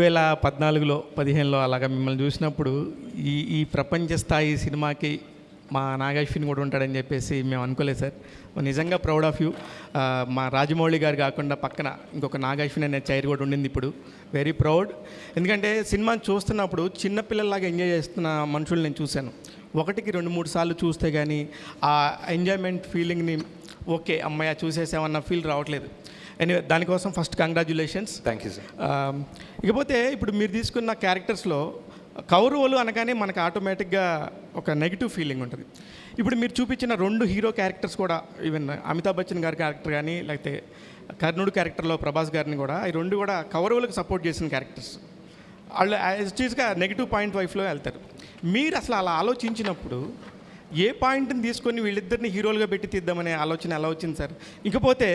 2014లో 15లో అలాగా మిమ్మల్ని చూసినప్పుడు ఈ ప్రపంచ స్థాయి సినిమాకి మా నాగశ్విన్ కూడా ఉంటాడని చెప్పేసి మేము అనుకోలేదు సార్. నిజంగా ప్రౌడ్ ఆఫ్ యూ. మా రాజమౌళి గారు కాకుండా పక్కన ఇంకొక నాగశ్విన్ అనే చైర్ కూడా ఉండింది. ఇప్పుడు వెరీ ప్రౌడ్. ఎందుకంటే సినిమాని చూస్తున్నప్పుడు చిన్నపిల్లల్లాగా ఎంజాయ్ చేస్తున్న మనుషులు నేను చూశాను. ఒకటికి 2-3 సార్లు చూస్తే కానీ ఆ ఎంజాయ్మెంట్ ఫీలింగ్ని ఓకే అమ్మాయి చూసేసామన్న ఫీల్ రావట్లేదు. ఎనీవే దానికోసం first congratulations. Thank you sir. ఇకపోతే ఇప్పుడు మీరు తీసుకున్న క్యారెక్టర్స్లో కౌరవులు అనగానే మనకు ఆటోమేటిక్గా ఒక నెగిటివ్ ఫీలింగ్ ఉంటుంది. ఇప్పుడు మీరు చూపించిన 2 హీరో క్యారెక్టర్స్ కూడా, ఈవెన్ అమితాబ్ బచ్చన్ గారి క్యారెక్టర్ కానీ లేకపోతే కర్ణుడు క్యారెక్టర్లో ప్రభాస్ గారిని కూడా, ఈ 2 కూడా కౌరవులకు సపోర్ట్ చేసిన క్యారెక్టర్స్. వాళ్ళు యాజ్టీస్గా నెగిటివ్ పాయింట్ వైఫ్లో వెళ్తారు. మీరు అసలు అలా ఆలోచించినప్పుడు ఏ పాయింట్ని తీసుకొని వీళ్ళిద్దరిని హీరోలుగా పెట్టి తీద్దామనే ఆలోచన ఎలా వచ్చింది సార్? ఇకపోతే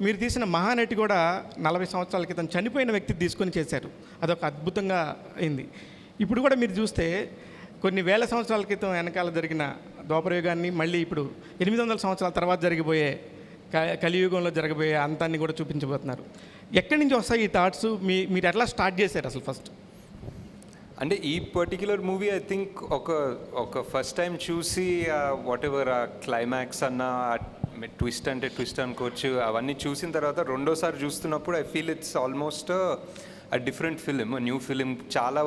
మీరు తీసిన మహానటి కూడా 40 సంవత్సరాల క్రితం చనిపోయిన వ్యక్తి తీసుకొని చేశారు. అదొక అద్భుతంగా అయింది. ఇప్పుడు కూడా మీరు చూస్తే కొన్ని వేల సంవత్సరాల క్రితం వెనకాల జరిగిన ద్వాపరయుగాన్ని మళ్ళీ ఇప్పుడు 800 సంవత్సరాల తర్వాత జరిగిపోయే కలియుగంలో జరగబోయే అంతాన్ని కూడా చూపించబోతున్నారు. ఎక్కడి నుంచి వస్తాయి ఈ థాట్స్? మీరు ఎట్లా స్టార్ట్ చేశారు అసలు ఫస్ట్? అంటే ఈ పర్టిక్యులర్ మూవీ ఐ థింక్ ఒక ఫస్ట్ టైం చూసి వాట్ ఎవర్ ఆ క్లైమాక్స్ అన్న ట్విస్ట్ అంటే ట్విస్ట్ అనుకోవచ్చు, అవన్నీ చూసిన తర్వాత రెండోసారి చూస్తున్నప్పుడు I feel it's almost a different film, new film. చాలా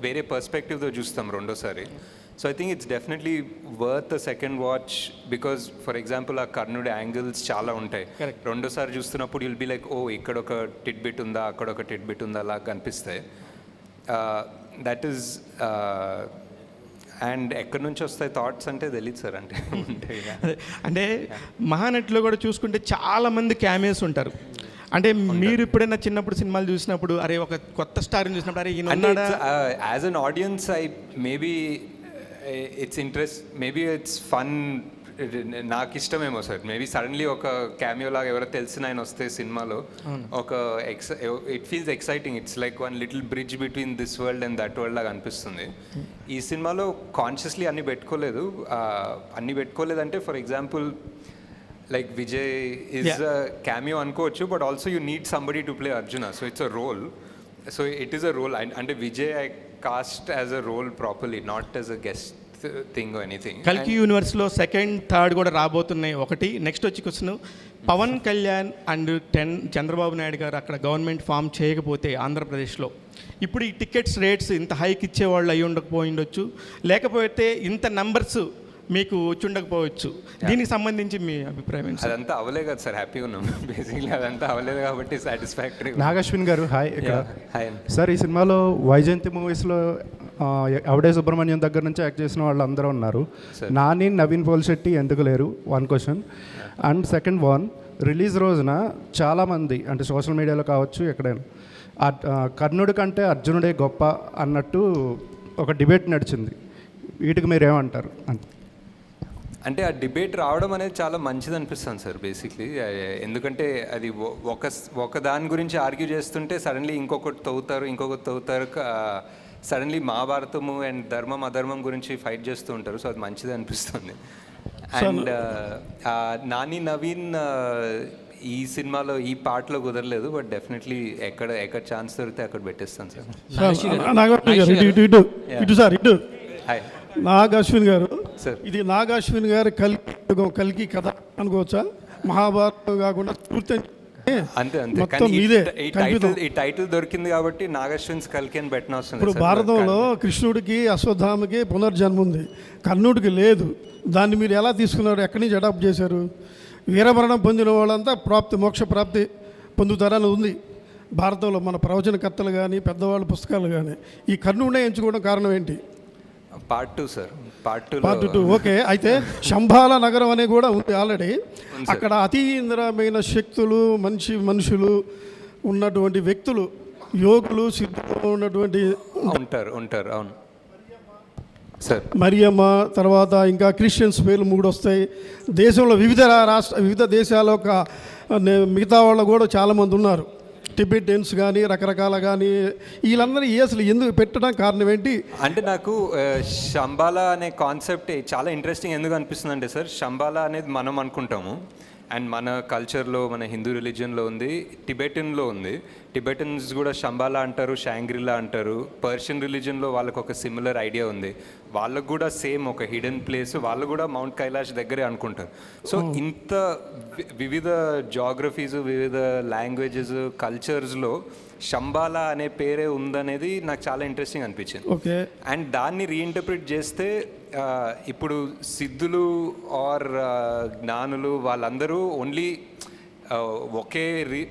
వేరే పర్స్పెక్టివ్తో చూస్తాం రెండోసారి. So I think it's definitely worth a second watch because for example ఆ కర్ణుడి యాంగిల్స్ చాలా ఉంటాయి. రెండోసారి చూస్తున్నప్పుడు విల్ బి లైక్, ఓ ఇక్కడ ఒక టిట్ బిట్ ఉందా, అక్కడ ఒక టిట్ బిట్ ఉందా అలా కనిపిస్తాయి. దట్ ఈస్ అండ్ ఎక్కడి నుంచి వస్తాయి థాట్స్ అంటే తెలియదు సార్. అంటే ఉంటాయి. అంటే మహానటిలో కూడా చూసుకుంటే చాలామంది క్యామియోస్ ఉంటారు. అంటే మీరు ఎప్పుడైనా చిన్నప్పుడు సినిమాలు చూసినప్పుడు అరే ఒక కొత్త స్టార్ని చూసినప్పుడు అరే ఈయన as an audience I maybe it's interest, maybe it's fun, నాకు ఇష్టమేమో సార్. మేబీ సడన్లీ ఒక క్యామియో లాగా ఎవరో తెలిసిన ఆయన వస్తే సినిమాలో ఒక it feels exciting. It's like one little bridge between this world and that world లాగా అనిపిస్తుంది. ఈ సినిమాలో కాన్షియస్లీ అన్నీ పెట్టుకోలేదంటే for example like Vijay is a cameo అనుకోవచ్చు, but also you need somebody to play Arjuna. So it's a role. So it is a role. అంటే Vijay I cast as a role properly, not as a guest thing anything. కల్కి యూనివర్స్లో 2nd, 3rd కూడా రాబోతున్నాయి. ఒకటి next వచ్చి question, Pawan Kalyan and Chandrababu Naidu garu అక్కడ government form చేయకపోతే ఆంధ్రప్రదేశ్లో ఇప్పుడు ఈ టికెట్స్ రేట్స్ ఇంత హైక్ ఇచ్చేవాళ్ళు అయి ఉండకపోయిండొచ్చు, లేకపోతే ఇంత నెంబర్స్ మీకు వచ్చి ఉండకపోవచ్చు. దీనికి సంబంధించి మీ అభిప్రాయం? అదంతా అవలే కదా సార్, హ్యాపీగా ఉన్నాం బేసిక్లీ. అదంతా అవలేదు కాబట్టి సాటిస్ఫాక్టరీ. నాగశ్విన్ గారు హాయ్. Hi sir. ఈ సినిమాలో వైజయంతి మూవీస్లో అవడే సుబ్రహ్మణ్యం దగ్గర నుంచి యాక్ట్ చేసిన వాళ్ళు అందరూ ఉన్నారు. నాని, నవీన్ పోల్శెట్టి ఎందుకు లేరు? 1 question. And second one, release రోజున చాలామంది అంటే సోషల్ మీడియాలో కావచ్చు ఎక్కడైనా కర్ణుడి కంటే అర్జునుడే గొప్ప అన్నట్టు ఒక డిబేట్ నడిచింది. వీటికి మీరు ఏమంటారు? అంటే ఆ డిబేట్ రావడం అనేది చాలా మంచిది అనిపిస్తుంది సార్ బేసిక్లీ. ఎందుకంటే అది ఒక దాని గురించి ఆర్గ్యూ చేస్తుంటే సడన్లీ ఇంకొకటి తవ్వుతారు. సడన్లీ మహాభారతము అండ్ ధర్మం అధర్మం గురించి ఫైట్ చేస్తూ ఉంటారు. సో అది మంచిది అనిపిస్తుంది. అండ్ నాని, నవీన్ ఈ సినిమాలో ఈ పార్ట్లో కుదరలేదు, బట్ డెఫినెట్లీ ఎక్కడ ఛాన్స్ దొరికితే అక్కడ పెట్టేస్తాను సార్. నాగశ్విన్ గారు, ఇది నాగశ్విన్ గారు కల్కి కథ అనుకోవచ్చా? మహాభారతం కాకుండా పూర్తి అంతే. ఈ టైటిల్ దొరికింది కాబట్టి నాగశ్విన్స్ కల్కి అని పెట్టిన అవసరం. ఇప్పుడు భారతంలో కృష్ణుడికి అశ్వత్థామకి పునర్జన్మ ఉంది, కర్ణుడికి లేదు. దాన్ని మీరు ఎలా తీసుకున్నారు? ఎక్కడి నుంచి అడాప్ట్ చేశారు? వీరమరణం పొందిన వాళ్ళంతా మోక్ష ప్రాప్తి పొందుతారని ఉంది భారతంలో. మన ప్రవచనకర్తలు కానీ పెద్దవాళ్ళ పుస్తకాలు కానీ ఈ కర్ణుడినే ఎంచుకోవడం కారణం ఏంటి? Part 2 sir. Part 2 okay. అయితే శంబాల నగరం అనే కూడా ఉంది ఆల్రెడీ. అక్కడ అతీంద్రమైన శక్తులు, మనుషులు ఉన్నటువంటి వ్యక్తులు, యోగులు, సిద్ధులు ఉన్నటువంటి ఉంటారు. అవును సార్. మరియమ్మ, తర్వాత ఇంకా క్రిస్టియన్స్ పేర్లు 3 వస్తాయి. దేశంలో వివిధ దేశాల మిగతా వాళ్ళు కూడా చాలామంది ఉన్నారు. టిబెటియన్స్ కానీ రకరకాల కానీ వీళ్ళందరూ అసలు ఎందుకు పెట్టడం కారణం ఏంటి? అంటే నాకు శంబాలా అనే కాన్సెప్ట్ చాలా ఇంట్రెస్టింగ్ ఎందుకు అనిపిస్తుంది అంటే సార్, శంబాలా అనేది మనం అనుకుంటాము అండ్ మన కల్చర్లో, మన హిందూ రిలీజియన్లో ఉంది, టిబెటన్లో ఉంది. టిబెటన్స్ కూడా శంబాలా అంటారు, షాంగ్రిలా అంటారు. పర్షియన్ రిలీజన్లో వాళ్ళకు ఒక సిమిలర్ ఐడియా ఉంది. వాళ్ళకు కూడా సేమ్ ఒక హిడెన్ ప్లేస్, వాళ్ళు కూడా మౌంట్ కైలాష్ దగ్గరే అనుకుంటారు. సో ఇంత వివిధ జాగ్రఫీస్, వివిధ లాంగ్వేజెస్, కల్చర్స్లో శంబాలా అనే పేరే ఉందనేది నాకు చాలా ఇంట్రెస్టింగ్ అనిపించింది. ఓకే. అండ్ దాన్ని రీఇంటర్ప్రిట్ చేస్తే ఇప్పుడు సిద్ధులు ఆర్ జ్ఞానులు వాళ్ళందరూ ఓన్లీ ఒకే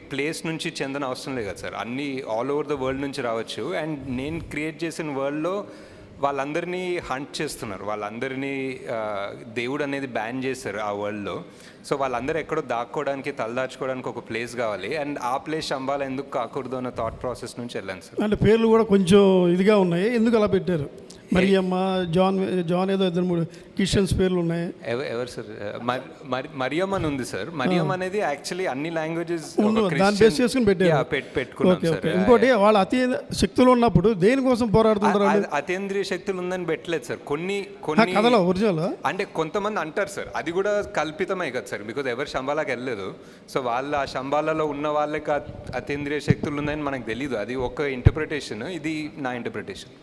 ప్లేస్ నుంచి చెందిన అవసరం లేదు కదా సార్, అన్నీ ఆల్ ఓవర్ ద వరల్డ్ నుంచి రావచ్చు. అండ్ నేను క్రియేట్ చేసిన వరల్డ్లో వాళ్ళందరినీ హంట్ చేస్తున్నారు, వాళ్ళందరినీ దేవుడు అనేది బ్యాన్ చేశారు ఆ వరల్డ్లో. సో వాళ్ళందరూ ఎక్కడో దాక్కోవడానికి, తలదాచుకోవడానికి ఒక ప్లేస్ కావాలి. అండ్ ఆ ప్లేస్ శంబాలా ఎందుకు కాకూడదు అన్న థాట్ ప్రాసెస్ నుంచి వెళ్ళాను సార్. అంటే పేర్లు కూడా కొంచెం ఇదిగా ఉన్నాయి, ఎందుకు అలా పెట్టారు? మరియమ్మ, జాన్ ఏదో 2-3 క్రిస్టియన్స్ పేర్లు ఉన్నాయి. ఎవరు సార్? మరియమ్ అని ఉంది సార్. మరియమ్ అనేది యాక్చువల్లీ అన్ని లాంగ్వేజెస్ దాన్ని బేస్ చేసుకుని పెట్టారు. పెట్టుకున్నాం సార్. ఇంకోటి వాళ్ళు అతి శక్తులు ఉన్నప్పుడు దేనికోసం పోరాడుతుంటారు? అతీంద్రియ శక్తులు ఉందని పెట్టలేదు సార్. కొన్ని కథలో ఒరిజినల్ అంటే కొంతమంది అంటారు సార్, అది కూడా కల్పితమే కదా సార్, బికాజ్ ఎవరు శంబాలాకి వెళ్ళలేదు. సో వాళ్ళు ఆ శంబాలలో ఉన్న వాళ్ళకి అతీంద్రియ శక్తులు ఉన్నాయని మనకు తెలియదు. అది ఒక ఇంటర్ప్రిటేషన్, ఇది నా ఇంటర్ప్రిటేషన్.